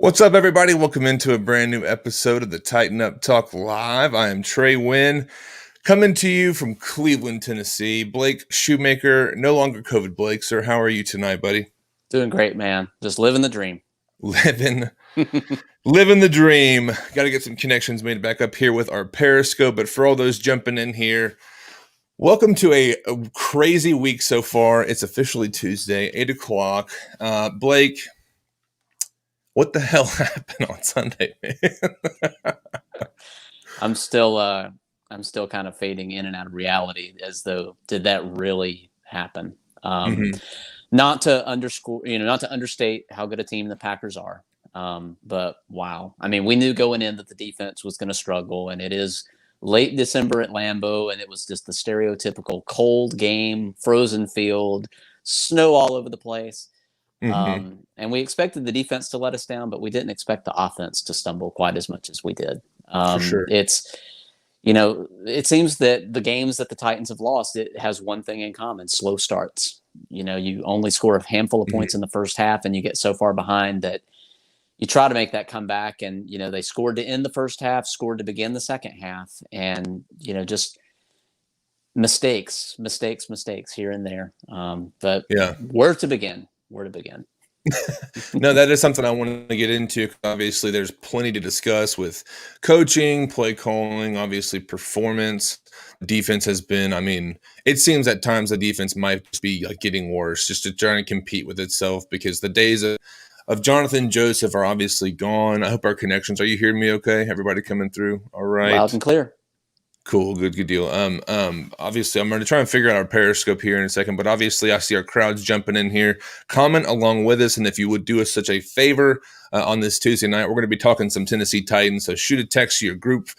What's up, everybody? Welcome into a brand new episode of the Tighten Up Talk Live. I am Trey Wynn, coming to you from Cleveland, Tennessee. Blake Shoemaker, no longer COVID Blake. Sir, how are you tonight, buddy? Doing great, man. Just living the dream. Living the dream. Got to get some connections made back up here with our Periscope. But for all those jumping in here, welcome to a crazy week so far. It's officially Tuesday, 8 o'clock. Blake, what the hell happened on Sunday, man? I'm still kind of fading in and out of reality, as though did that really happen? Not to understate how good a team the Packers are, but wow. I mean, we knew going in that the defense was going to struggle, and it is late December at Lambeau, and it was just the stereotypical cold game, frozen field, snow all over the place. And we expected the defense to let us down, but we didn't expect the offense to stumble quite as much as we did. For sure. It seems that the games that the Titans have lost, it has one thing in common: slow starts. You only score a handful of points in the first half, and you get so far behind that you try to make that comeback. And, they scored to end the first half, scored to begin the second half, and, just mistakes here and there. But yeah, where to begin? No, that is something I want to get into. Obviously, there's plenty to discuss with coaching, play calling, obviously performance. Defense has been, it seems at times the defense might be getting worse, just to try to compete with itself, because the days of Jonathan Joseph are obviously gone. I hope our connections, are you hearing me okay? Everybody coming through? All right. Loud and clear. Cool, good deal. Obviously, I'm going to try and figure out our Periscope here in a second, but obviously, I see our crowds jumping in here. Comment along with us, and if you would do us such a favor on this Tuesday night, we're going to be talking some Tennessee Titans. So shoot a text to your group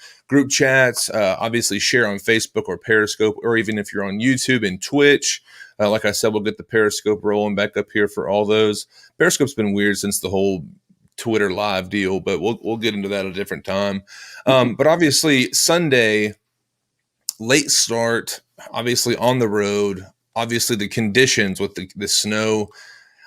chats. Obviously, share on Facebook or Periscope, or even if you're on YouTube and Twitch. Like I said, we'll get the Periscope rolling back up here for all those. Periscope's been weird since the whole Twitter live deal, but we'll get into that at a different time. But obviously, Sunday, late start, obviously on the road, obviously the conditions with the snow.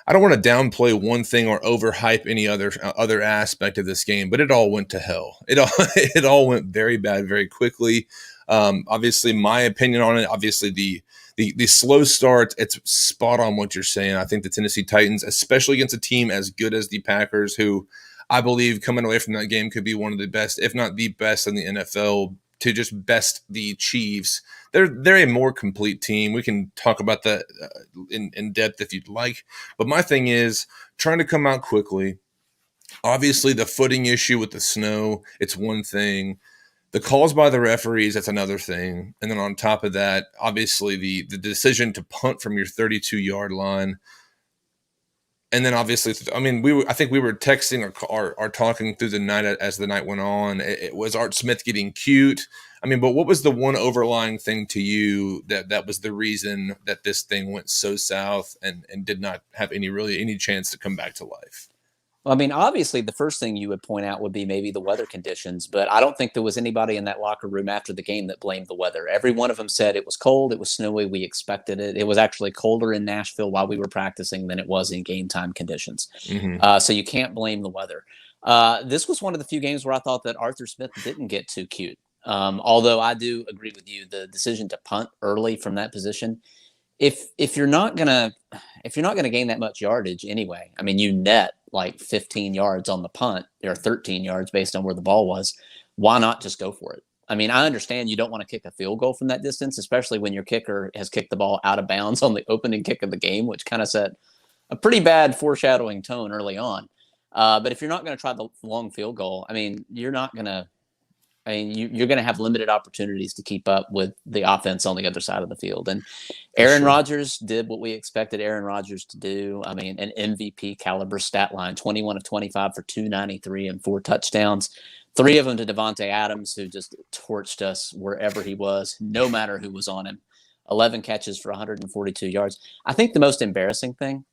I don't want to downplay one thing or overhype any other aspect of this game, but it all went to hell. It all went very bad very quickly. Obviously, my opinion on it, obviously the slow start, it's spot on what you're saying. I think the Tennessee Titans, especially against a team as good as the Packers, who I believe coming away from that game could be one of the best, if not the best in the NFL, to just best the Chiefs. They're a more complete team. We can talk about that in depth if you'd like. But my thing is trying to come out quickly. Obviously, the footing issue with the snow, it's one thing. The calls by the referees, that's another thing. And then on top of that, obviously the decision to punt from your 32-yard line. And then obviously, I think we were texting or talking through the night as the night went on. It was Art Smith getting cute. But what was the one overlying thing to you that was the reason that this thing went so south and did not have any chance to come back to life? Well, obviously, the first thing you would point out would be maybe the weather conditions, but I don't think there was anybody in that locker room after the game that blamed the weather. Every one of them said it was cold, it was snowy, we expected it. It was actually colder in Nashville while we were practicing than it was in game time conditions. So you can't blame the weather. This was one of the few games where I thought that Arthur Smith didn't get too cute. Although I do agree with you, the decision to punt early from that position, if you're not gonna gain that much yardage anyway, you net like 15 yards on the punt or 13 yards based on where the ball was. Why not just go for it? I understand you don't want to kick a field goal from that distance, especially when your kicker has kicked the ball out of bounds on the opening kick of the game, which kind of set a pretty bad foreshadowing tone early on. But if you're not going to try the long field goal, you're not going to. You're going to have limited opportunities to keep up with the offense on the other side of the field. And Aaron Rodgers did what we expected Aaron Rodgers to do. An MVP caliber stat line, 21 of 25 for 293 and 4 touchdowns, 3 of them to Devontae Adams, who just torched us wherever he was, no matter who was on him. 11 catches for 142 yards. I think the most embarrassing thing,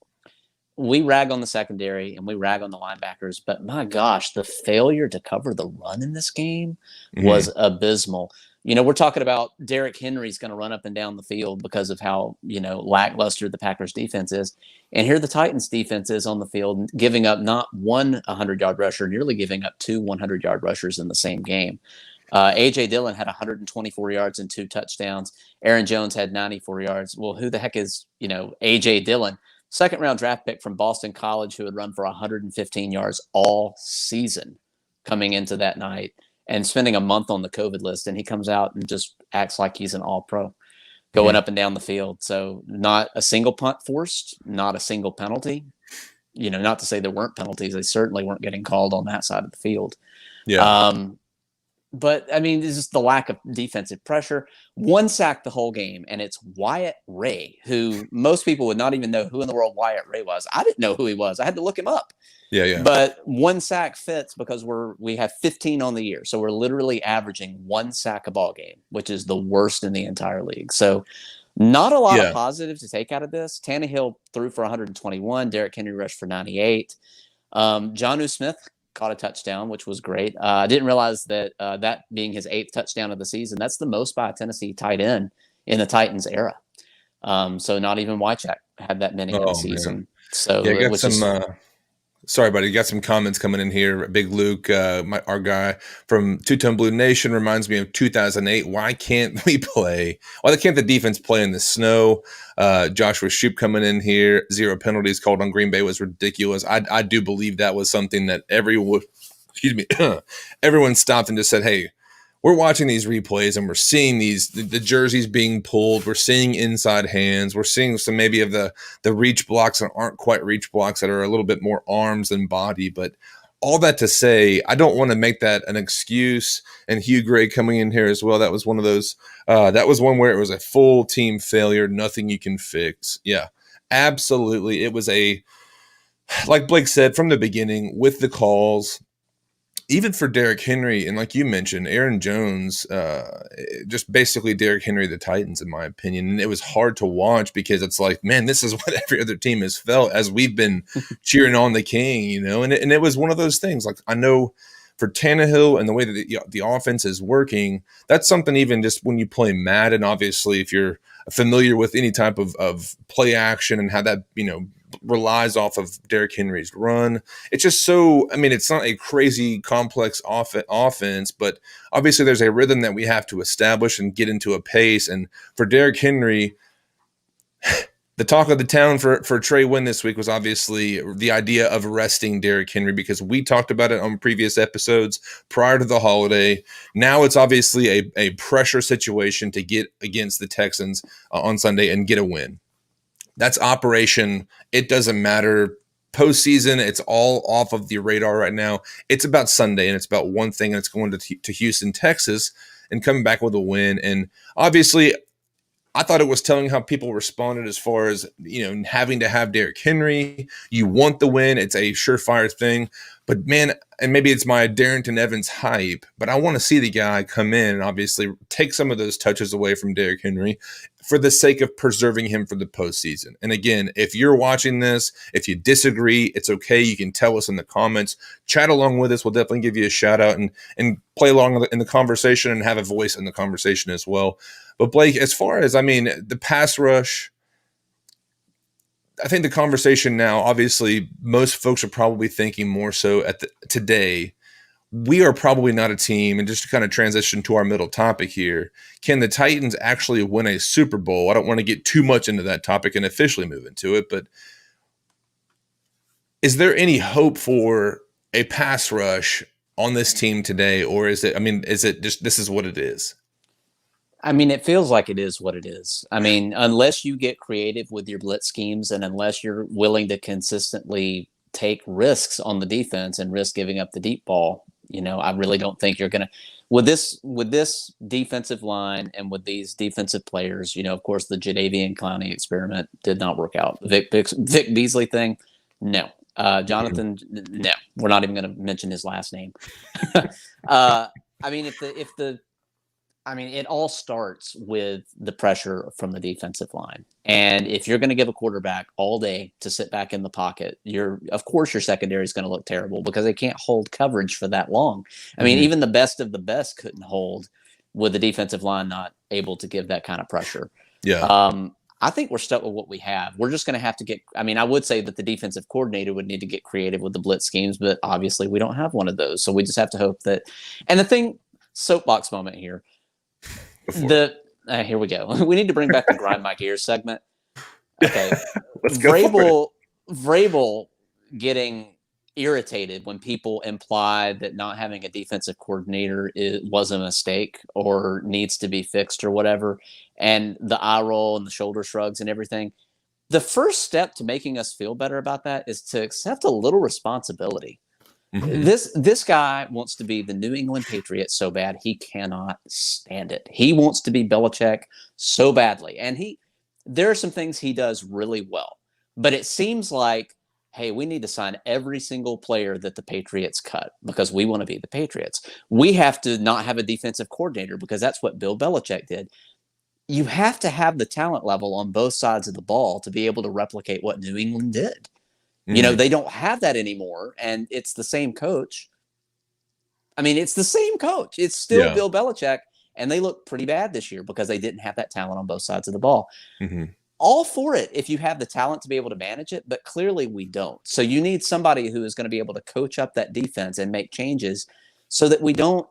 we rag on the secondary and we rag on the linebackers, but my gosh, the failure to cover the run in this game was abysmal. We're talking about Derrick Henry's going to run up and down the field because of how, lackluster the Packers defense is. And here the Titans defense is on the field, giving up not one 100-yard rusher, nearly giving up two 100-yard rushers in the same game. A.J. Dillon had 124 yards and 2 touchdowns. Aaron Jones had 94 yards. Well, who the heck is, A.J. Dillon? Second-round draft pick from Boston College who had run for 115 yards all season coming into that night and spending a month on the COVID list. And he comes out and just acts like he's an all-pro going up and down the field. So not a single punt forced, not a single penalty. Not to say there weren't penalties. They certainly weren't getting called on that side of the field. Yeah. But, this is the lack of defensive pressure. 1 sack the whole game, and it's Wyatt Ray, who most people would not even know who in the world Wyatt Ray was. I didn't know who he was. I had to look him up. Yeah. But 1 sack fits because we have 15 on the year. So we're literally averaging 1 sack a ball game, which is the worst in the entire league. So not a lot of positive to take out of this. Tannehill threw for 121. Derrick Henry rushed for 98. Jonnu Smith caught a touchdown, which was great. I didn't realize that that being his 8th touchdown of the season, that's the most by a Tennessee tight end in the Titans era. So not even Wycheck had that many in the season. Man. So yeah, got some. Sorry, buddy. You got some comments coming in here. Big Luke, our guy from Two-Tone Blue Nation, reminds me of 2008. Why can't we play? Why can't the defense play in the snow? Joshua Shoup coming in here. 0 penalties called on Green Bay was ridiculous. I do believe that was something that everyone stopped and just said, hey, we're watching these replays and we're seeing the jerseys being pulled. We're seeing inside hands. We're seeing some maybe of the reach blocks that aren't quite reach blocks that are a little bit more arms than body. But all that to say, I don't want to make that an excuse. And Hugh Gray coming in here as well. That was one of those. That was one where it was a full team failure. Nothing you can fix. Yeah, absolutely. It was like Blake said from the beginning with the calls. Even for Derrick Henry, and like you mentioned, Aaron Jones, just basically Derrick Henry, the Titans, in my opinion. And it was hard to watch because it's like, man, this is what every other team has felt as we've been cheering on the king, And it was one of those things. Like, I know for Tannehill and the way that the offense is working, that's something even just when you play Madden, obviously, if you're familiar with any type of play action and how that, relies off of Derrick Henry's run. It's just so, it's not a crazy complex offense, but obviously there's a rhythm that we have to establish and get into a pace. And for Derrick Henry, the talk of the town for Trey Wynn this week was obviously the idea of resting Derrick Henry, because we talked about it on previous episodes prior to the holiday. Now it's obviously a pressure situation to get against the Texans on Sunday and get a win. That's operation. It doesn't matter. Postseason, it's all off of the radar right now. It's about Sunday, and it's about one thing, and it's going to Houston, Texas, and coming back with a win. And obviously, I thought it was telling how people responded as far as, having to have Derrick Henry. You want the win. It's a surefire thing. But, man, and maybe it's my Darrington Evans hype, but I want to see the guy come in and obviously take some of those touches away from Derrick Henry for the sake of preserving him for the postseason. And again, if you're watching this, if you disagree, it's okay. You can tell us in the comments. Chat along with us. We'll definitely give you a shout out and play along in the conversation and have a voice in the conversation as well. But Blake, as far as, the pass rush, I think the conversation now, obviously, most folks are probably thinking more so today. We are probably not a team, and just to kind of transition to our middle topic here, can the Titans actually win a Super Bowl? I don't want to get too much into that topic and officially move into it, but is there any hope for a pass rush on this team today, or is it just this is what it is? It feels like it is what it is. Unless you get creative with your blitz schemes and unless you're willing to consistently take risks on the defense and risk giving up the deep ball, I really don't think you're going to with this defensive line and with these defensive players. Of course, the Jadeveon Clowney experiment did not work out. Vic Beasley thing, no. Jonathan, no. We're not even going to mention his last name. It all starts with the pressure from the defensive line. And if you're going to give a quarterback all day to sit back in the pocket, of course your secondary is going to look terrible because they can't hold coverage for that long. Even the best of the best couldn't hold with the defensive line not able to give that kind of pressure. Yeah. I think we're stuck with what we have. We're just going to have to get. I mean, I would say that the defensive coordinator would need to get creative with the blitz schemes, but obviously we don't have one of those. So we just have to hope that. And the thing, soapbox moment here. Here we go. We need to bring back the grind my gears segment. Okay, Let's go for it. Vrabel getting irritated when people imply that not having a defensive coordinator was a mistake or needs to be fixed or whatever, and the eye roll and the shoulder shrugs and everything. The first step to making us feel better about that is to accept a little responsibility. Mhm. This guy wants to be the New England Patriots so bad he cannot stand it. He wants to be Belichick so badly, and there are some things he does really well, but it seems like, hey, we need to sign every single player that the Patriots cut because we want to be the Patriots. We have to not have a defensive coordinator because that's what Bill Belichick did. You have to have the talent level on both sides of the ball to be able to replicate what New England did. Mhm. They don't have that anymore, and it's the same coach. I mean, it's the same coach. It's still Yeah. Bill Belichick, and they look pretty bad this year because they didn't have that talent on both sides of the ball. Mhm. All for it if you have the talent to be able to manage it, but clearly we don't. So you need somebody who is going to be able to coach up that defense and make changes so that we don't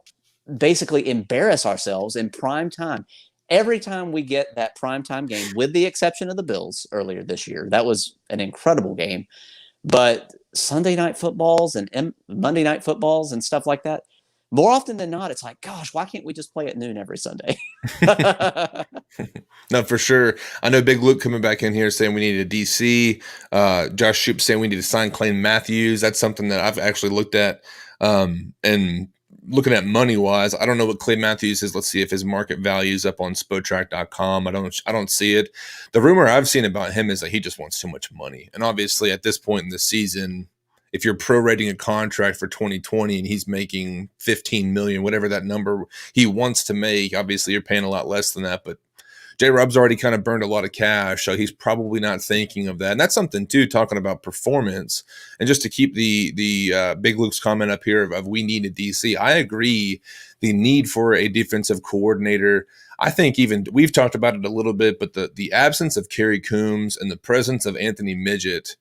basically embarrass ourselves in prime time. Every time we get that prime time game, with the exception of the Bills earlier this year, that was an incredible game. But Sunday night footballs and Monday night footballs and stuff like that, more often than not, it's like, gosh, why can't we just play at noon every Sunday? No, for sure. I know Big Luke coming back in here saying we need a DC. Josh Shoop saying we need to sign Clay Matthews. That's something that I've actually looked at. And looking at money wise, I don't know what Clay Matthews is. Let's see if his market value is up on Spotrac.com. I don't see it. The rumor I've seen about him is that he just wants too much money. And obviously at this point in the season, if you're prorating a contract for 2020 and he's making 15 million, whatever that number he wants to make, obviously you're paying a lot less than that. But J Rob's already kind of burned a lot of cash, so he's probably not thinking of that. And that's something too, talking about performance. And just to keep the Big Luke's comment up here of we need a DC, I agree. The need for a defensive coordinator. I think even we've talked about it a little bit, but the absence of Kerry Coombs and the presence of Anthony Midget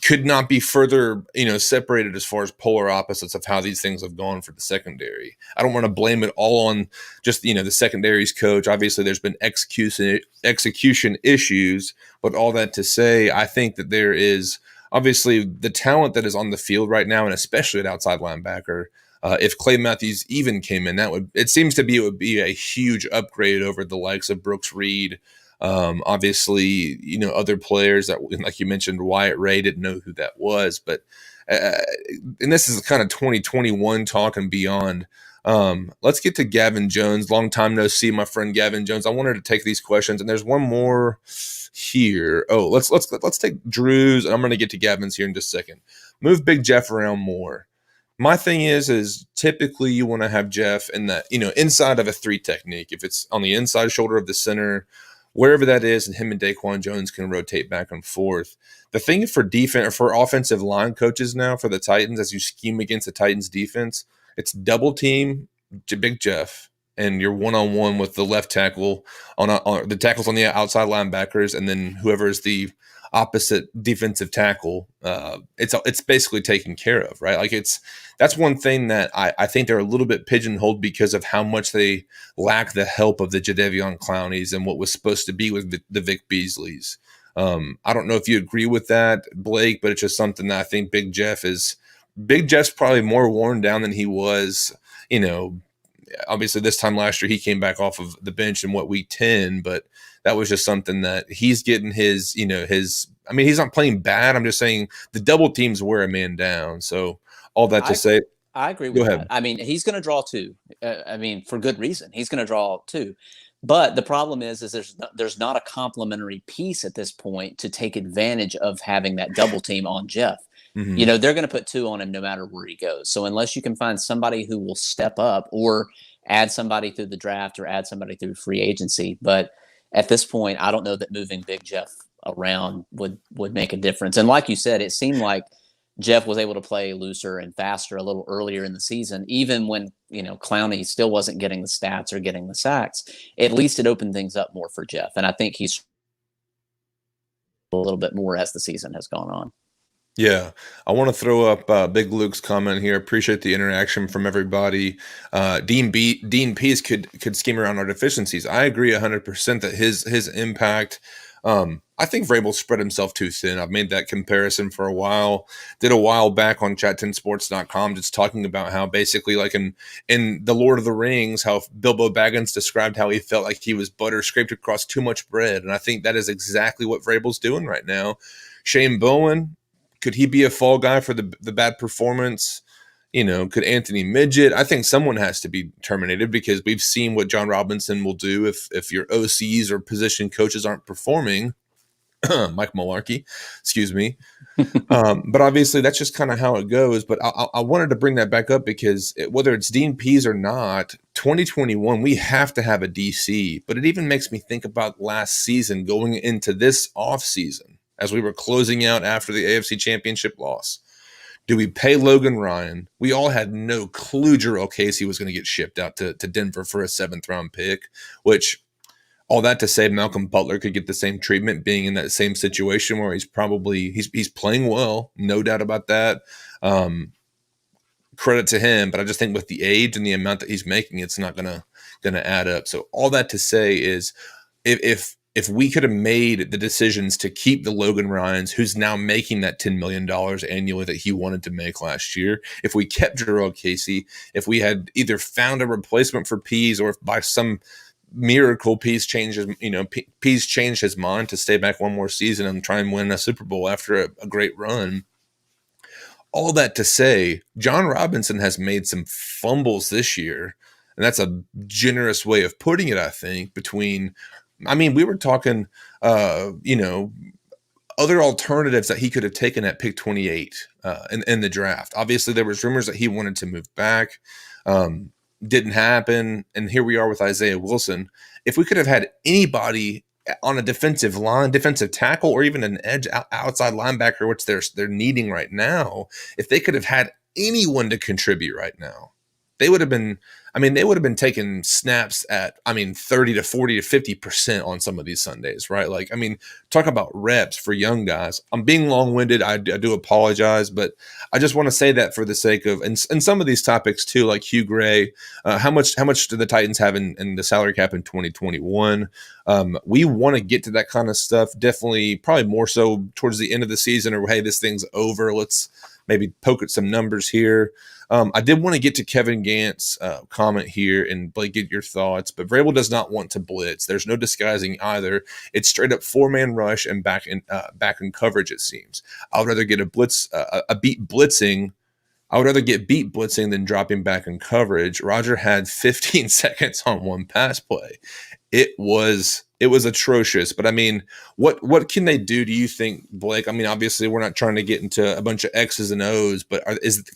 could not be further, separated as far as polar opposites of how these things have gone for the secondary. I don't want to blame it all on just, the secondary's coach. Obviously, there's been execution issues, but all that to say, I think that there is obviously the talent that is on the field right now, and especially at outside linebacker. If Clay Matthews even came in, it would be a huge upgrade over the likes of Brooks Reed. Obviously, other players that, like you mentioned, Wyatt Ray, didn't know who that was, but and this is kind of 2021 talk and beyond. Let's get to Gavin Jones. Long time no see, my friend Gavin Jones. I wanted to take these questions, and there's one more here. Oh, let's take Drew's, and I'm going to get to Gavin's here in just a second. Move Big Jeff around more. My thing is typically you want to have Jeff in that, inside of a 3 technique. If it's on the inside shoulder of the center, wherever that is, and him and Daquan Jones can rotate back and forth. The thing for defense or for offensive line coaches now for the Titans, as you scheme against the Titans defense, it's double team Big Jeff, and you're one-on-one with the left tackle on the tackles on the outside linebackers, and then whoever is the opposite defensive tackle. It's basically taken care of, right? Like that's one thing that I think they're a little bit pigeonholed because of how much they lack the help of the Jadeveon Clowneys and what was supposed to be with the Vic Beasleys. I don't know if you agree with that, Blake, but it's just something that I think Big Jeff's probably more worn down than he was, obviously this time last year he came back off of the bench in week 10, but that was just something that he's getting his, he's not playing bad. I'm just saying the double teams wear a man down. So all that to say, I agree go with ahead. that. I mean, he's going to draw 2. For good reason. He's going to draw 2. But the problem is there's not a complementary piece at this point to take advantage of having that double team on Jeff. Mm-hmm. They're going to put 2 on him no matter where he goes. So unless you can find somebody who will step up or add somebody through the draft or add somebody through free agency, but at this point, I don't know that moving Big Jeff around would make a difference. And like you said, it seemed like Jeff was able to play looser and faster a little earlier in the season, even when, Clowney still wasn't getting the stats or getting the sacks. At least it opened things up more for Jeff. And I think he's a little bit more as the season has gone on. Yeah, I want to throw up Big Luke's comment here. Appreciate the interaction from everybody. Dean Pease could scheme around our deficiencies. I agree 100% that his impact. I think Vrabel spread himself too thin. I've made that comparison for a while. Did a while back on chat10sports.com, just talking about how basically like in the Lord of the Rings, how Bilbo Baggins described how he felt like he was butter scraped across too much bread, and I think that is exactly what Vrabel's doing right now. Shane Bowen, could he be a fall guy for the bad performance? Could Anthony Midget? I think someone has to be terminated because we've seen what John Robinson will do if your OCs or position coaches aren't performing. Mike Malarkey, excuse me. But obviously that's just kind of how it goes. But I wanted to bring that back up because whether it's Dean Pease or not, 2021, we have to have a DC. But it even makes me think about last season going into this offseason as we were closing out after the AFC Championship loss. Do we pay Logan Ryan? We all had no clue Jarrell Casey was going to get shipped out to Denver for a 7th-round pick, which all that to say Malcolm Butler could get the same treatment being in that same situation where he's playing well, no doubt about that. Credit to him, but I just think with the age and the amount that he's making, it's not gonna add up. So all that to say is if we could have made the decisions to keep the Logan Ryans, who's now making that $10 million annually that he wanted to make last year, if we kept Jarrell Casey, if we had either found a replacement for Pease or if by some miracle Pease changed his mind to stay back one more season and try and win a Super Bowl after a great run. All that to say, John Robinson has made some fumbles this year, and that's a generous way of putting it, I think, we were talking, other alternatives that he could have taken at pick 28 in the draft. Obviously, there was rumors that he wanted to move back. Didn't happen. And here we are with Isaiah Wilson. If we could have had anybody on a defensive line, defensive tackle, or even an edge outside linebacker, which they're needing right now, if they could have had anyone to contribute right now, they would have been taking snaps at 30 to 40 to 50% on some of these Sundays, right? Talk about reps for young guys. I'm being long-winded. I do apologize, but I just want to say that for the sake of and some of these topics too, like Hugh Gray. How much do the Titans have in the salary cap in 2021? We want to get to that kind of stuff. Definitely, probably more so towards the end of the season, or hey, this thing's over. Let's maybe poke at some numbers here. I did want to get to Kevin Gant's comment here and Blake, get your thoughts, but Vrabel does not want to blitz. There's no disguising either. It's straight up 4-man rush and back in coverage. It seems I would rather get beat blitzing. I would rather get beat blitzing than dropping back in coverage. Roger had 15 seconds on one pass play. It was atrocious. But what can they do? Do you think, Blake? Obviously we're not trying to get into a bunch of X's and O's, but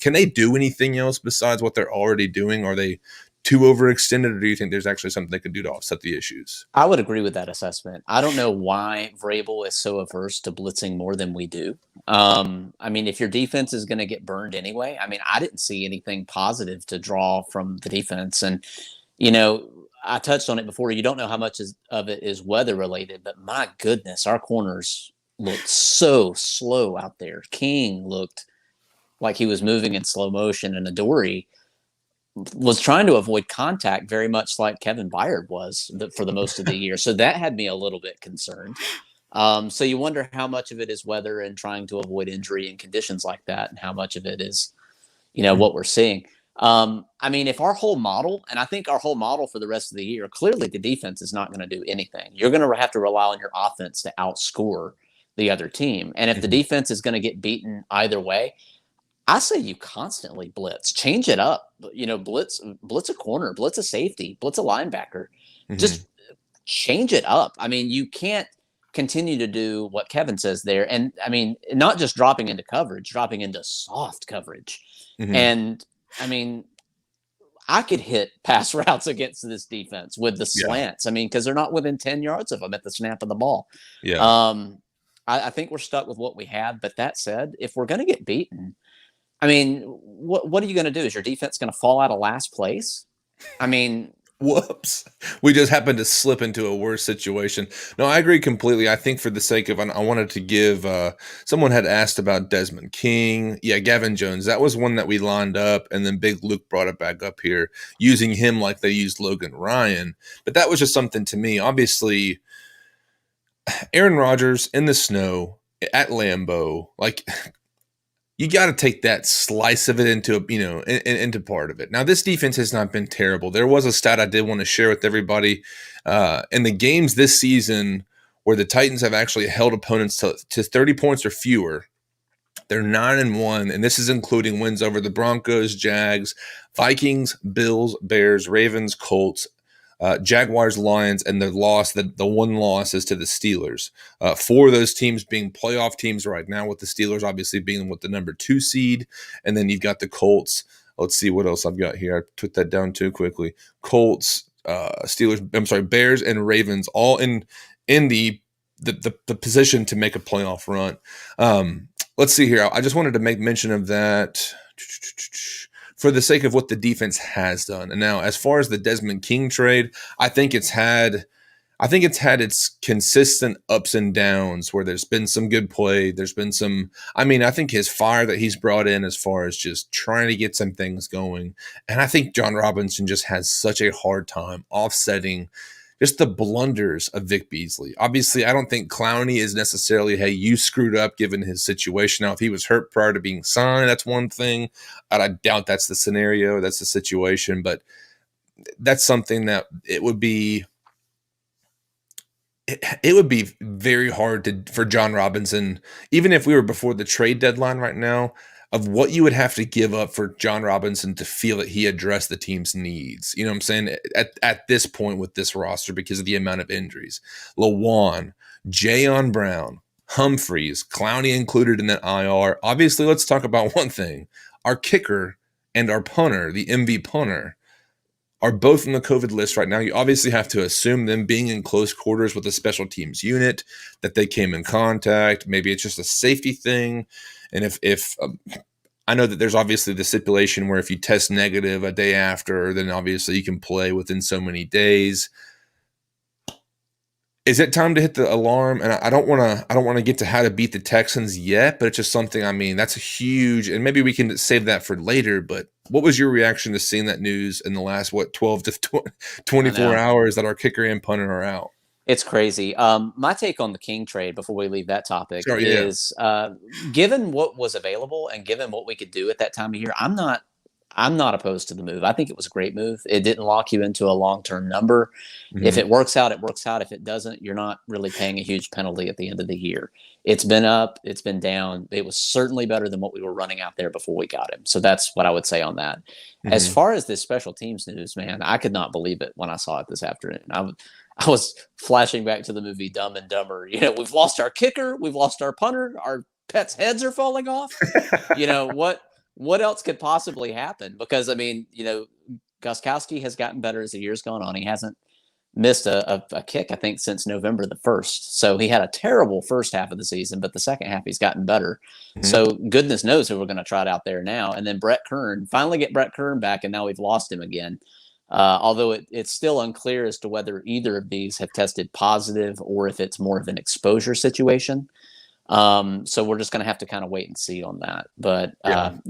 can they do anything else besides what they're already doing? Are they too overextended, or do you think there's actually something they can do to offset the issues? I would agree with that assessment. I don't know why Vrabel is so averse to blitzing more than we do. If your defense is going to get burned anyway, I didn't see anything positive to draw from the defense. And, I touched on it before. You don't know how much of it is weather related, but my goodness, our corners looked so slow out there. King looked like he was moving in slow motion, and Adoree was trying to avoid contact very much like Kevin Byard was for the most of the year. So that had me a little bit concerned. So you wonder how much of it is weather and trying to avoid injury in conditions like that, and how much of it is, what we're seeing. If our whole model, and I think our whole model for the rest of the year, clearly the defense is not going to do anything. You're going to have to rely on your offense to outscore the other team. And if the defense is going to get beaten either way, I say you constantly blitz, change it up, blitz a corner, blitz a safety, blitz a linebacker, just change it up. You can't continue to do what Kevin says there. And not just dropping into coverage, dropping into soft coverage. And I could hit pass routes against this defense with the slants. Because they're not within 10 yards of them at the snap of the ball. Yeah. I think we're stuck with what we had. But that said, if we're going to get beaten, I mean, what are you going to do? Is your defense going to fall out of last place? I mean, Whoops. We just happened to slip into a worse situation. No, I agree completely. I think for the sake of, I wanted to give, someone had asked about Desmond King. Yeah, Gavin Jones. That was one that we lined up, and then Big Luke brought it back up here, using him like they used Logan Ryan. But that was just something to me. Obviously, Aaron Rodgers in the snow at Lambeau, like, you got to take that slice of it into, into part of it. Now, this defense has not been terrible. There was a stat I did want to share with everybody. In the games this season where the Titans have actually held opponents to 30 points or fewer, they're 9-1, and this is including wins over the Broncos, Jags, Vikings, Bills, Bears, Ravens, Colts, Jaguars, Lions, and the one loss is to the Steelers. Four of those teams being playoff teams right now, with the Steelers obviously being with the number 2 seed, and then you've got the Colts. Let's see what else I've got here. I took that down too quickly. Colts, Steelers, I'm sorry, Bears and Ravens, all in the position to make a playoff run. Let's see here. I just wanted to make mention of that for the sake of what the defense has done. And now, as far as the Desmond King trade, I think it's had its consistent ups and downs where there's been some good play. There's been some, I think his fire that he's brought in as far as just trying to get some things going. And I think John Robinson just has such a hard time offsetting just the blunders of Vic Beasley. Obviously, I don't think Clowney is necessarily, hey, you screwed up given his situation. Now, if he was hurt prior to being signed, that's one thing. I doubt that's the scenario, that's the situation, but that's something that it would be very hard for John Robinson, even if we were before the trade deadline right now, of what you would have to give up for John Robinson to feel that he addressed the team's needs. You know what I'm saying? At this point with this roster, because of the amount of injuries. Lawan, Jayon Brown, Humphreys, Clowney included in that IR. Obviously, let's talk about one thing. Our kicker and our punter, the MV punter, are both on the COVID list right now. You obviously have to assume them being in close quarters with a special teams unit, that they came in contact. Maybe it's just a safety thing. And if I know that there's obviously the stipulation where if you test negative a day after, then obviously you can play within so many days. Is it time to hit the alarm? And I don't want to get to how to beat the Texans yet, but it's just something, that's a huge, and maybe we can save that for later, but what was your reaction to seeing that news in the last, 12 to 24 hours that our kicker and punter are out? It's crazy. My take on the King trade before we leave that topic Sorry, yeah. is, given what was available and given what we could do at that time of year, I'm not opposed to the move. I think it was a great move. It didn't lock you into a long-term number. Mm-hmm. If it works out, it works out. If it doesn't, you're not really paying a huge penalty at the end of the year. It's been up, it's been down. It was certainly better than what we were running out there before we got him. So that's what I would say on that. Mm-hmm. As far as this special teams news, man, I could not believe it when I saw it this afternoon. I was flashing back to the movie Dumb and Dumber. We've lost our kicker, we've lost our punter, our pets' heads are falling off. What else could possibly happen? Because Gostkowski has gotten better as the year's gone on. He hasn't missed a kick, I think, since November the 1st. So he had a terrible first half of the season, but the second half he's gotten better. Mm-hmm. So goodness knows who we're going to try it out there now. And then Brett Kern, finally get Brett Kern back, and now we've lost him again. Although it's still unclear as to whether either of these have tested positive or if it's more of an exposure situation. So we're just going to have to kind of wait and see on that. But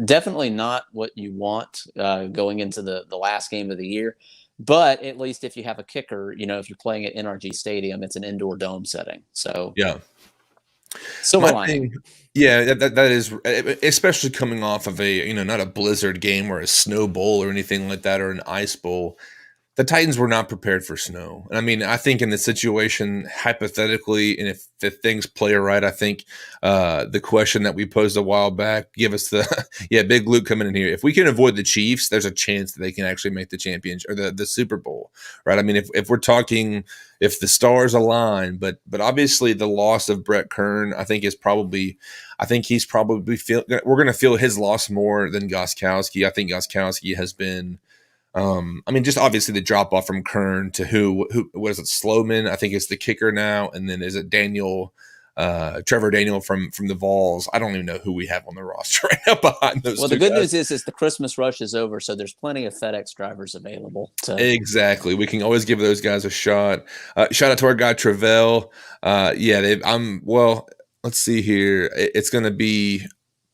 definitely not what you want going into the last game of the year. But at least if you have a kicker, if you're playing at NRG Stadium, it's an indoor dome setting. So yeah. Silver lining. Yeah, that is, especially coming off of a, not a blizzard game or a snow bowl or anything like that, or an ice bowl. The Titans were not prepared for snow. And I think in the situation, hypothetically, and if things play right, I think the question that we posed a while back, give us Big Luke coming in here. If we can avoid the Chiefs, there's a chance that they can actually make the championship or the Super Bowl, right? If we're talking, if the stars align, but obviously the loss of Brett Kern, I think he's probably we're going to feel his loss more than Gostkowski. I think Gostkowski has been, just obviously the drop off from Kern to who what is it, Slowman? I think it's the kicker now, and then is it Daniel Trevor Daniel from the Vols. I don't even know who we have on the roster right now behind those Well, the two good guys. news is the Christmas rush is over, so there's plenty of FedEx drivers available to. Exactly. We can always give those guys a shot. Shout out to our guy Travell. Yeah, I'm well. Let's see here. It's going to be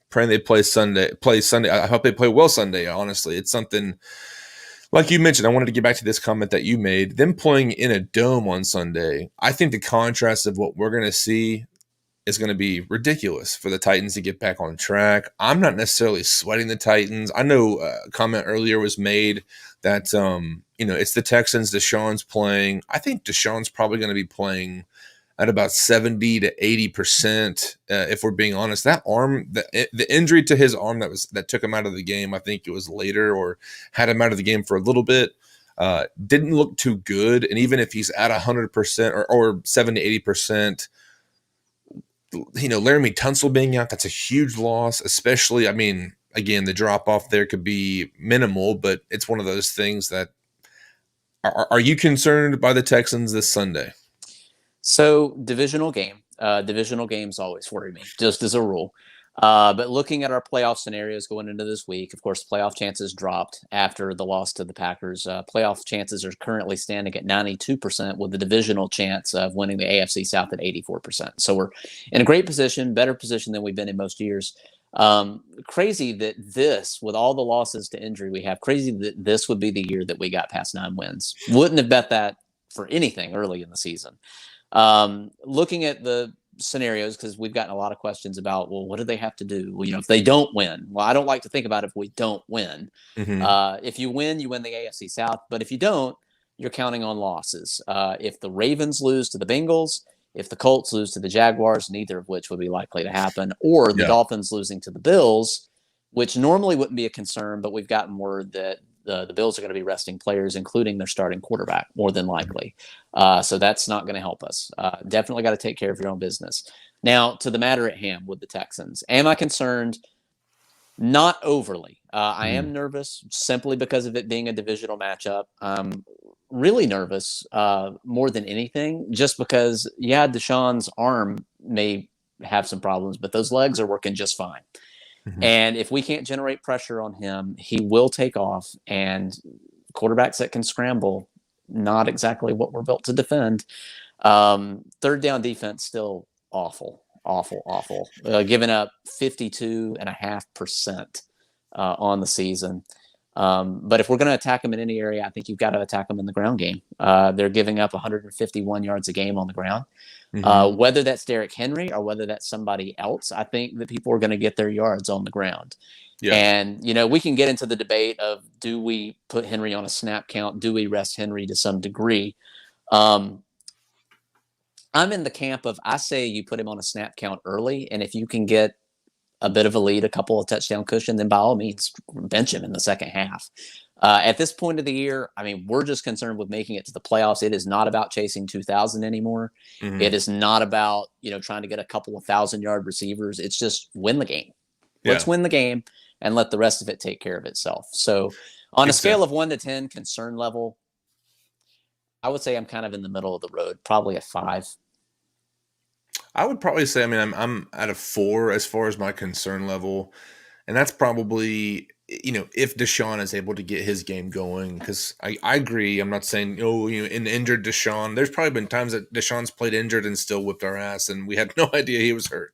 praying they play Sunday. Play Sunday. I hope they play well Sunday. Honestly, it's something like you mentioned. I wanted to get back to this comment that you made. Them playing in a dome on Sunday. I think the contrast of what we're going to see is going to be ridiculous for the Titans to get back on track. I'm not necessarily sweating the Titans. I know a comment earlier was made that it's the Texans. Deshaun's playing. I think Deshaun's probably going to be playing at about 70 to 80%. If we're being honest, that arm, the injury to his arm that took him out of the game, I think it was later, or had him out of the game for a little bit, didn't look too good. And even if he's at 100% or 70 to 80%, Laramie Tunsil being out, that's a huge loss, especially, I mean, again, the drop off there could be minimal, but it's one of those things that are you concerned by the Texans this Sunday? So divisional games always worry me, just as a rule. But looking at our playoff scenarios going into this week, of course, playoff chances dropped after the loss to the Packers. Playoff chances are currently standing at 92%, with the divisional chance of winning the AFC South at 84%. So we're in a great position, better position than we've been in most years. Crazy that with all the losses to injury we have, crazy that this would be the year that we got past 9 wins. Wouldn't have bet that for anything early in the season. Looking at the scenarios, because we've gotten a lot of questions about, well, what do they have to do? Well, if they don't win, well, I don't like to think about if we don't win. Mm-hmm. If you win the AFC South, but if you don't, you're counting on losses. If the Ravens lose to the Bengals, if the Colts lose to the Jaguars, neither of which would be likely to happen, or the Dolphins losing to the Bills, which normally wouldn't be a concern, but we've gotten word that the Bills are going to be resting players, including their starting quarterback, more than likely. So that's not going to help us. Definitely got to take care of your own business. Now, to the matter at hand with the Texans. Am I concerned? Not overly. I am nervous simply because of it being a divisional matchup. Really nervous more than anything, just because, Deshaun's arm may have some problems, but those legs are working just fine. Mm-hmm. And if we can't generate pressure on him, he will take off. And quarterbacks that can scramble, not exactly what we're built to defend. Third down defense, still awful, awful, awful. Giving up 52.5% on the season. But if we're going to attack them in any area, I think you've got to attack them in the ground game. They're giving up 151 yards a game on the ground. Mm-hmm. Whether that's Derrick Henry or whether that's somebody else, I think that people are going to get their yards on the ground. Yeah. And, we can get into the debate of, do we put Henry on a snap count? Do we rest Henry to some degree? I'm in the camp of, I say you put him on a snap count early, and if you can get a bit of a lead, a couple of touchdown cushion, then by all means, bench him in the second half. At this point of the year, I mean, we're just concerned with making it to the playoffs. It is not about chasing 2,000 anymore. Mm-hmm. It is not about, trying to get a couple of 1,000-yard receivers. It's just win the game. Let's win the game and let the rest of it take care of itself. So on a scale of 1 to 10 concern level, I would say I'm kind of in the middle of the road, probably a 5. I would probably say, I mean, I'm at a 4 as far as my concern level. And that's probably, if Deshaun is able to get his game going, because I agree. I'm not saying, an injured Deshaun. There's probably been times that Deshaun's played injured and still whipped our ass, and we had no idea he was hurt.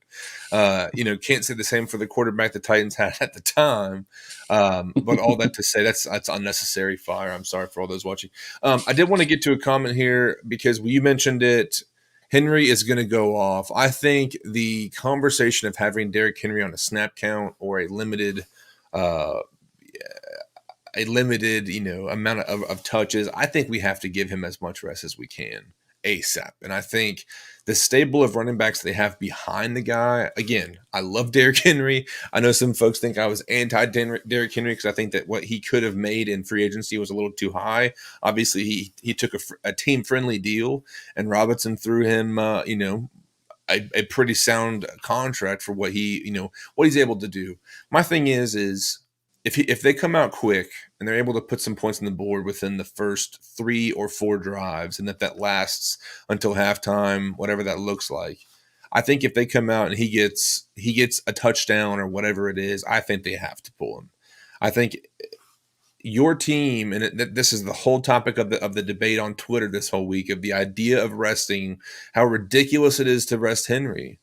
Can't say the same for the quarterback the Titans had at the time. But all that to say, that's unnecessary fire. I'm sorry for all those watching. I did want to get to a comment here because you mentioned it. Henry is going to go off. I think the conversation of having Derrick Henry on a snap count or a limited, amount of touches, I think we have to give him as much rest as we can ASAP. And I think the stable of running backs they have behind the guy, again, I love Derrick Henry. I know some folks think I was anti-Derrick Henry because I think that what he could have made in free agency was a little too high. Obviously, he took a team-friendly deal, and Robinson threw him, a pretty sound contract for what he's able to do. My thing is if they come out quick and they're able to put some points on the board within the first 3 or 4 drives, and that lasts until halftime, whatever that looks like, I think if they come out and he gets a touchdown or whatever it is, I think they have to pull him. I think your team, and this is the whole topic of the debate on Twitter this whole week, of the idea of resting, how ridiculous it is to rest Henry.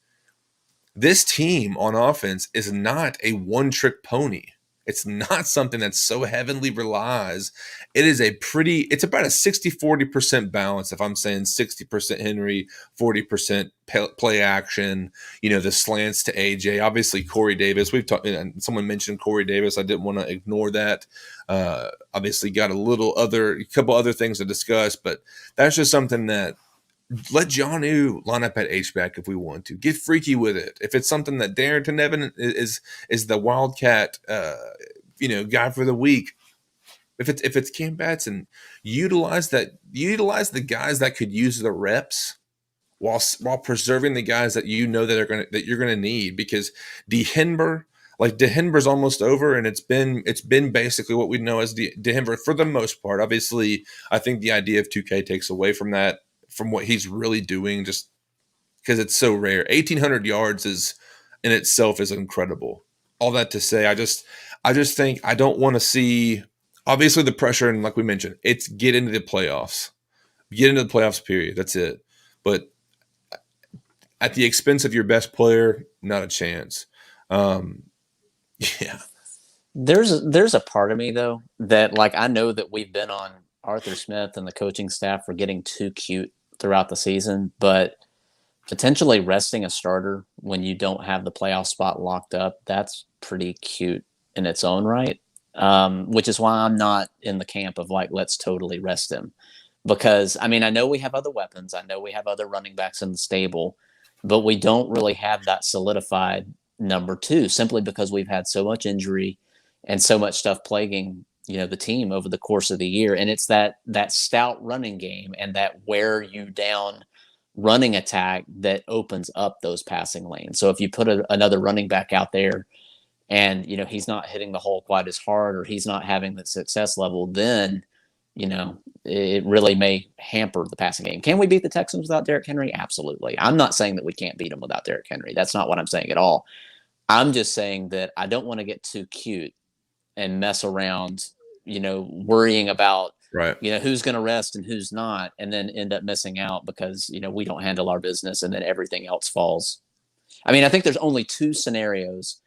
This team on offense is not a one trick pony. It's not something that so heavily relies. It's about a 60-40% balance. If I'm saying 60% Henry, 40% play action, the slants to AJ, obviously Corey Davis. We've talked, and someone mentioned Corey Davis. I didn't want to ignore that. Obviously got a couple other things to discuss, but that's just something that, let Jonnu line up at H-back if we want to. Get freaky with it. If it's something that Darrington Evans is the Wildcat, guy for the week. If it's Cam Batson, utilize the guys that could use the reps while preserving the guys that that you're gonna need, because Dehenber's almost over, and it's been basically what we know as Dehenber for the most part. Obviously, I think the idea of 2K takes away from that, from what he's really doing, just because it's so rare. 1,800 yards in itself is incredible. All that to say, I just think I don't want to see, obviously, the pressure, and like we mentioned, it's get into the playoffs. Get into the playoffs, period. That's it. But at the expense of your best player, not a chance. Yeah. There's a part of me though that, like, I know that we've been on Arthur Smith and the coaching staff for getting too cute throughout the season, but potentially resting a starter when you don't have the playoff spot locked up, that's pretty cute in its own right. Which is why I'm not in the camp of like, let's totally rest him. Because, I mean, I know we have other weapons. I know we have other running backs in the stable, but we don't really have that solidified number two, simply because we've had so much injury and so much stuff plaguing, the team over the course of the year. And it's that stout running game and that wear you down running attack that opens up those passing lanes. So if you put another running back out there and, he's not hitting the hole quite as hard, or he's not having the success level, then, it really may hamper the passing game. Can we beat the Texans without Derrick Henry? Absolutely. I'm not saying that we can't beat them without Derrick Henry. That's not what I'm saying at all. I'm just saying that I don't want to get too cute and mess around, worrying about, Right. who's going to rest and who's not, and then end up missing out because, we don't handle our business and then everything else falls. I mean, I think there's only two scenarios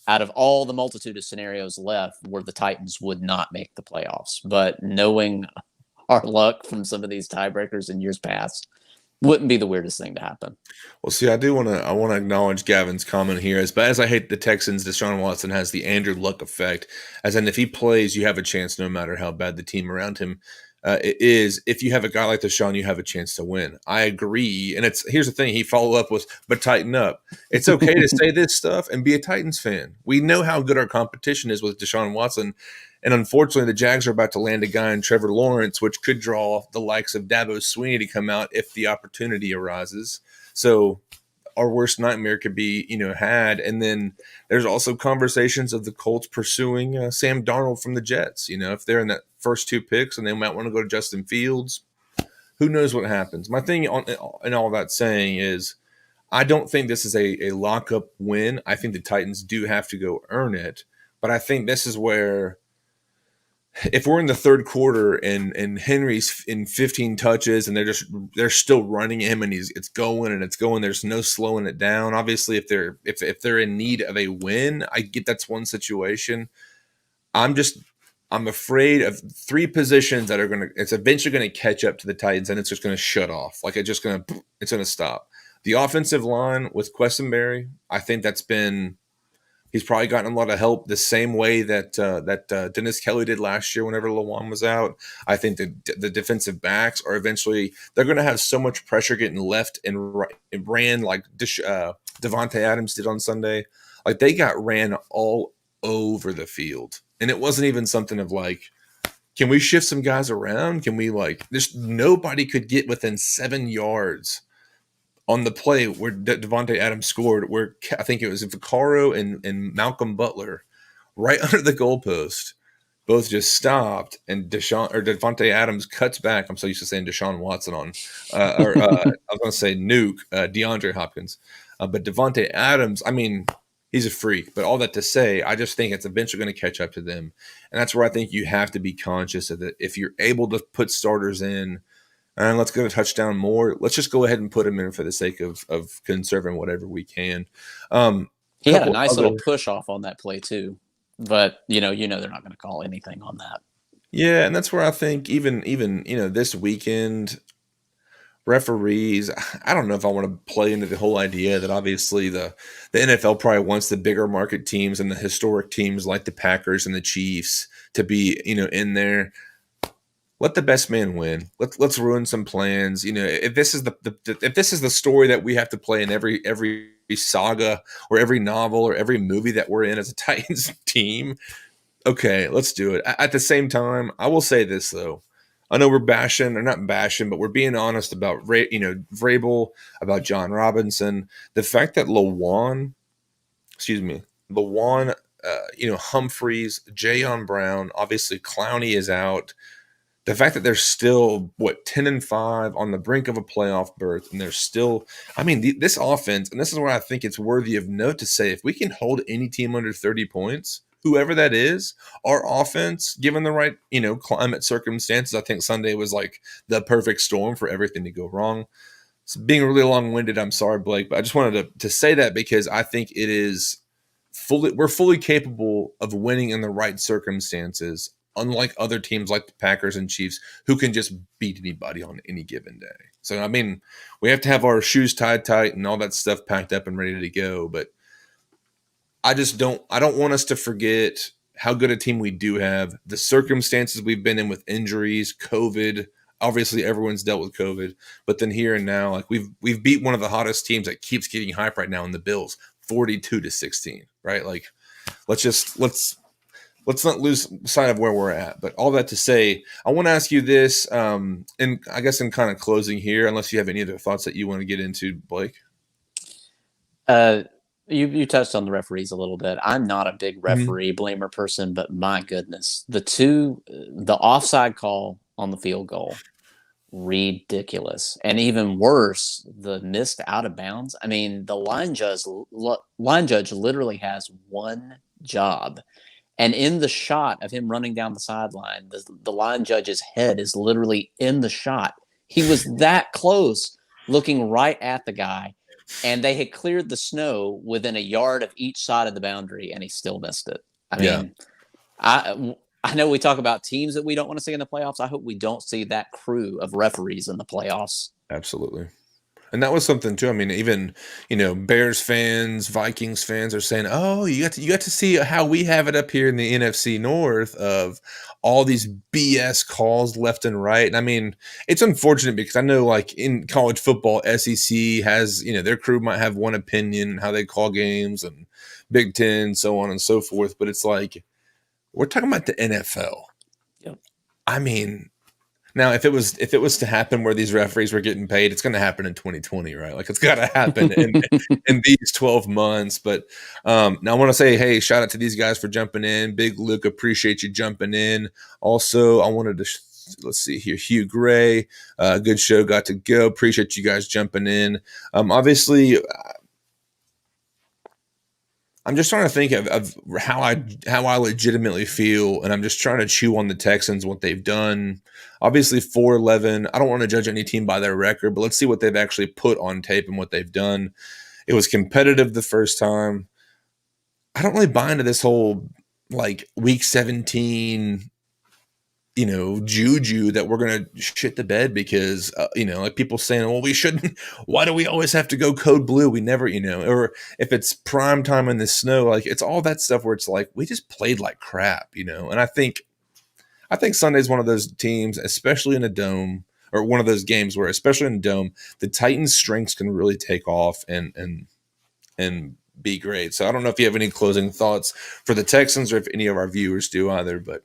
out of all the multitude of scenarios left where the Titans would not make the playoffs. But knowing our luck from some of these tiebreakers in years past, wouldn't be the weirdest thing to happen. Well, see, I want to acknowledge Gavin's comment here. As bad as I hate the Texans, Deshaun Watson has the Andrew Luck effect. As in, if he plays, you have a chance no matter how bad the team around him it is. If you have a guy like Deshaun, you have a chance to win. I agree. And here's the thing. He followed up with, but tighten up. It's okay to say this stuff and be a Titans fan. We know how good our competition is with Deshaun Watson. And unfortunately, the Jags are about to land a guy in Trevor Lawrence, which could draw the likes of Dabo Swinney to come out if the opportunity arises. So our worst nightmare could be, had. And then there's also conversations of the Colts pursuing Sam Darnold from the Jets. If they're in that first two picks and they might want to go to Justin Fields, who knows what happens. My thing in all that saying is, I don't think this is a lockup win. I think the Titans do have to go earn it. But I think this is where, if we're in the third quarter and Henry's in 15 touches and they're still running him and it's going, there's no slowing it down. Obviously, if they're in need of a win, I get that's one situation. I'm afraid of three positions that it's eventually going to catch up to the Titans, and it's just going to shut off. Like it's going to stop. The offensive line with Quessenberry, I think he's probably gotten a lot of help the same way that Dennis Kelly did last year whenever Lawan was out. I think the defensive backs are they're going to have so much pressure getting left and ran like Devontae Adams did on Sunday. Like they got ran all over the field. And it wasn't even something of like, can we shift some guys around? Can we nobody could get within 7 yards on the play where Devontae Adams scored, where I think it was Vaccaro and Malcolm Butler right under the goalpost, both just stopped, and Devontae Adams cuts back. I'm so used to saying Deshaun Watson on, I was going to say Nuke, DeAndre Hopkins. But Devontae Adams, I mean, he's a freak. But all that to say, I just think it's eventually going to catch up to them, and that's where I think you have to be conscious of it. If you're able to put starters in, and let's go to touchdown more. Let's just go ahead and put them in for the sake of conserving whatever we can. He had a Couple nice other, little push off on that play too, but they're not going to call anything on that. yeah, and that's where I think even this weekend referees. I don't know if I want to play into the whole idea that obviously the NFL probably wants the bigger market teams and the historic teams like the Packers and the Chiefs to be in there. Let the best man win. Let's ruin some plans. If this is if this is the story that we have to play in every saga or every novel or every movie that we're in as a Titans team, okay, let's do it. At the same time, I will say this though. I know we're bashing, or not bashing, but we're being honest about Vrabel, about John Robinson. The fact that Lawan, Humphreys, Jayon Brown, obviously Clowney is out. The fact that they're still 10-5 on the brink of a playoff berth, and they're still, I mean, this offense, and this is where I think it's worthy of note to say, if we can hold any team under 30 points, whoever that is, our offense, given the right climate circumstances, I think Sunday was like the perfect storm for everything to go wrong. It's being really long-winded. I'm sorry, Blake, but I just wanted to say that because I think it is we're fully capable of winning in the right circumstances, unlike other teams like the Packers and Chiefs who can just beat anybody on any given day. So, I mean, we have to have our shoes tied tight and all that stuff packed up and ready to go. But I don't want us to forget how good a team we do have, the circumstances we've been in with injuries, COVID. Obviously, everyone's dealt with COVID, but then here and now, like we've beat one of the hottest teams that keeps getting hype right now in the Bills, 42-16, right? Like, let's not lose sight of where we're at. But all that to say, I want to ask you this, and I guess in kind of closing here, unless you have any other thoughts that you want to get into, Blake. You touched on the referees a little bit. I'm not a big Mhm. referee blamer person, but my goodness, the offside call on the field goal, ridiculous, and even worse, the missed out of bounds. I mean, the line judge literally has one job, and in the shot of him running down the sideline, the line judge's head is literally in the shot. He was that close, looking right at the guy, and they had cleared the snow within a yard of each side of the boundary, and he still missed it. I Yeah, mean, I know we talk about teams that we don't want to see in the playoffs. I hope we don't see that crew of referees in the playoffs. absolutely. And that was something too. I mean, even Bears fans, Vikings fans are saying, "Oh, you got to see how we have it up here in the NFC North of all these BS calls left and right." And I mean, it's unfortunate because I know, like in college football, SEC has their crew might have one opinion how they call games, and Big Ten, so on and so forth. But it's like we're talking about the NFL. Yep. I mean, now, if it was to happen where these referees were getting paid, it's going to happen in 2020, right? Like it's got to happen in these 12 months. But now I want to say, hey, shout out to these guys for jumping in. Big Luke, appreciate you jumping in. Also, I wanted to let's see here, Hugh Gray, good show, got to go. Appreciate you guys jumping in. Obviously, I'm just trying to think of how I legitimately feel, and I'm just trying to chew on the Texans, what they've done. Obviously, 4-11. I don't want to judge any team by their record, but let's see what they've actually put on tape and what they've done. It was competitive the first time. I don't really buy into this whole like week 17 juju that we're gonna shit the bed because like people saying, well, we shouldn't. Why do we always have to go code blue? We never, or if it's prime time in the snow, like it's all that stuff where it's like we just played like crap, and I think Sunday's one of those teams, especially in a dome, or one of those games where, especially in a dome, the Titans' strengths can really take off and be great. So I don't know if you have any closing thoughts for the Texans or if any of our viewers do either, but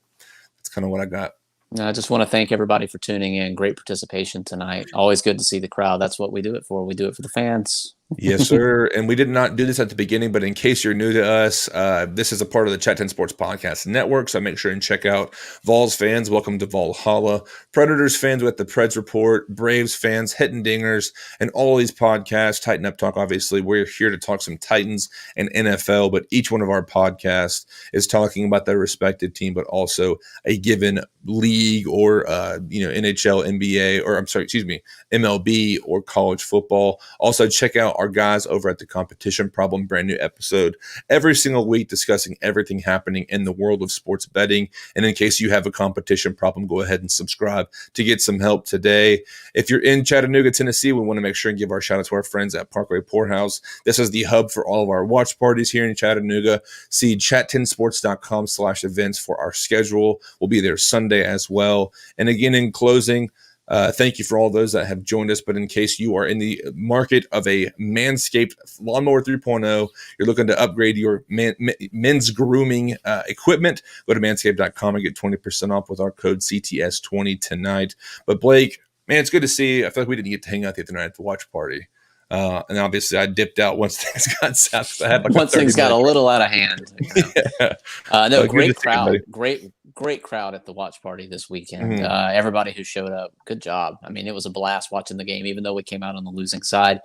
that's kind of what I got. I just want to thank everybody for tuning in. Great participation tonight. Always good to see the crowd. That's what we do it for. We do it for the fans. Yes, sir. And we did not do this at the beginning, but in case you're new to us, this is a part of the Chat 10 Sports Podcast Network. So make sure and check out Vols fans. Welcome to Valhalla. Predators fans with the Preds Report. Braves fans, Hitting Dingers, and all these podcasts. Tighten Up Talk, obviously. We're here to talk some Titans and NFL, but each one of our podcasts is talking about their respective team, but also a given league or, NHL, NBA, or I'm sorry, excuse me, MLB or college football. Also, check out our guys over at the Competition Problem, brand new episode every single week discussing everything happening in the world of sports betting. And in case you have a competition problem, go ahead and subscribe to get some help today. If you're in Chattanooga, Tennessee, we want to make sure and give our shout out to our friends at Parkway Poorhouse. This is the hub for all of our watch parties here in Chattanooga. See chat10sports.com/events for our schedule. We'll be there Sunday as well. And again, in closing, thank you for all those that have joined us. But in case you are in the market of a Manscaped Lawnmower 3.0, you're looking to upgrade your men's grooming equipment, go to manscaped.com and get 20% off with our code CTS20 tonight. But Blake, man, it's good to see you. I feel like we didn't get to hang out the other night at the watch party. And obviously, I dipped out once things got south. I had like once things got a little out of hand. Yeah. Great crowd. Great crowd at the watch party this weekend. Mm-hmm. Everybody who showed up, good job. I mean, it was a blast watching the game, even though we came out on the losing side.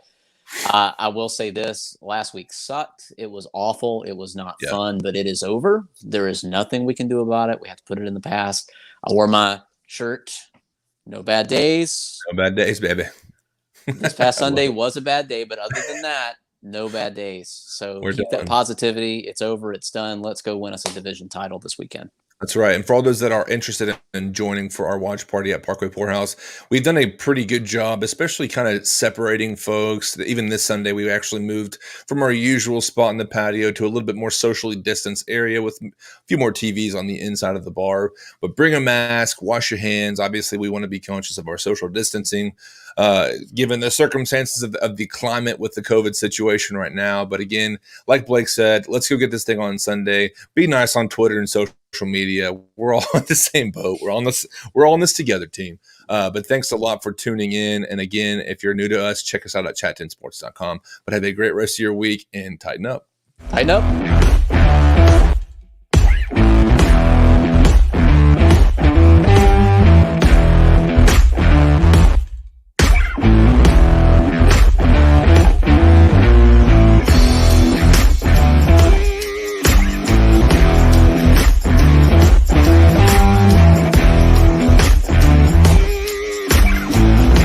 I will say this: last week sucked. It was awful. It was not fun, but it is over. There is nothing we can do about it. We have to put it in the past. I wore my shirt. No bad days. No bad days, baby. This past Sunday was a bad day, but other than that, no bad days. So keep that positivity. It's over. It's done. Let's go win us a division title this weekend. That's right. And for all those that are interested in joining for our watch party at Parkway Poorhouse, we've done a pretty good job, especially kind of separating folks. Even this Sunday, we actually moved from our usual spot in the patio to a little bit more socially distanced area with a few more TVs on the inside of the bar. But bring a mask, wash your hands. Obviously, we want to be conscious of our social distancing, given the circumstances of the climate with the COVID situation right now. But again, like Blake said, let's go get this thing on Sunday. Be nice on Twitter and social media. We're all in the same boat. We're all in this together, team. But thanks a lot for tuning in. And again, if you're new to us, check us out at chat10sports.com. But have a great rest of your week and tighten up. Tighten up.